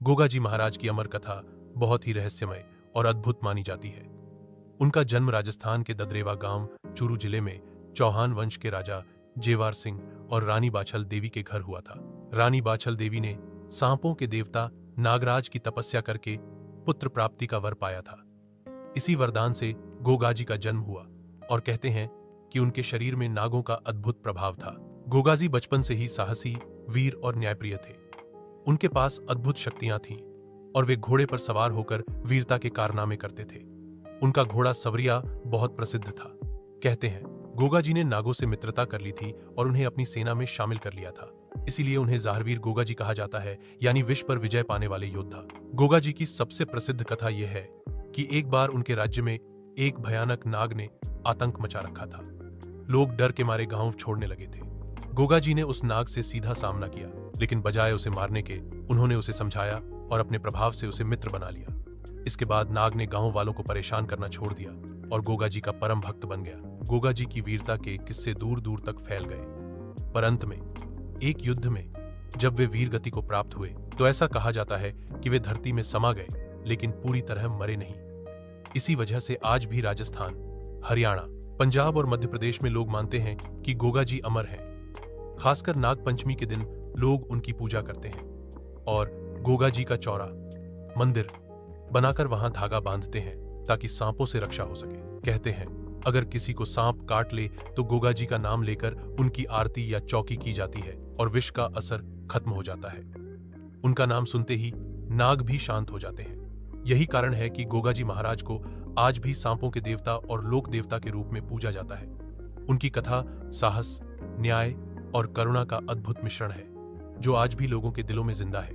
गोगाजी महाराज की अमर कथा बहुत ही रहस्यमय और अद्भुत मानी जाती है। उनका जन्म राजस्थान के ददरेवा गांव चूरू जिले में चौहान वंश के राजा जेवार सिंह और रानी बाछल देवी के घर हुआ था। रानी बाछल देवी ने सांपों के देवता नागराज की तपस्या करके पुत्र प्राप्ति का वर पाया था। इसी वरदान से गोगाजी का जन्म हुआ और कहते हैं कि उनके शरीर में नागों का अद्भुत प्रभाव था। गोगाजी बचपन से ही साहसी, वीर और न्यायप्रिय थे। उनके पास अद्भुत शक्तियां थीं और वे घोड़े पर सवार होकर वीरता के कारनामे करते थे। उनका घोड़ा सवरिया बहुत प्रसिद्ध था। कहते हैं गोगाजी ने नागों से मित्रता कर ली थी और उन्हें अपनी सेना में शामिल कर लिया था। इसीलिए उन्हें ज़ाहरवीर गोगाजी कहा जाता है, यानी विष पर विजय पाने वाले योद्धा। गोगाजी की सबसे प्रसिद्ध कथा यह है कि एक बार उनके राज्य में एक भयानक नाग ने आतंक मचा रखा था। लोग डर के मारे गांव छोड़ने लगे थे। गोगाजी ने उस नाग से सीधा सामना किया, लेकिन बजाय उसे मारने के उन्होंने उसे समझाया और अपने प्रभाव से उसे मित्र बना लिया। इसके बाद नाग ने गांव वालों को परेशान करना छोड़ दिया और गोगाजी का परम भक्त बन गया। गोगाजी की वीरता के किस्से दूर दूर तक फैल गए, पर अंत में एक युद्ध में जब वे वीर गति को प्राप्त हुए तो ऐसा कहा जाता है कि वे धरती में समा गए, लेकिन पूरी तरह मरे नहीं। इसी वजह से आज भी राजस्थान, हरियाणा, पंजाब और मध्य प्रदेश में लोग मानते हैं कि गोगाजी अमर हैं। खासकर नाग पंचमी के दिन लोग उनकी पूजा करते हैं और गोगाजी का चौरा मंदिर बनाकर वहां धागा बांधते हैं ताकि सांपों से रक्षा हो सके। कहते हैं अगर किसी को सांप काट ले तो गोगाजी का नाम लेकर उनकी आरती या चौकी की जाती है और विष का असर खत्म हो जाता है। उनका नाम सुनते ही नाग भी शांत हो जाते हैं। यही कारण है कि गोगाजी महाराज को आज भी सांपों के देवता और लोक देवता के रूप में पूजा जाता है। उनकी कथा साहस, न्याय और करुणा का अद्भुत मिश्रण है, जो आज भी लोगों के दिलों में जिंदा है।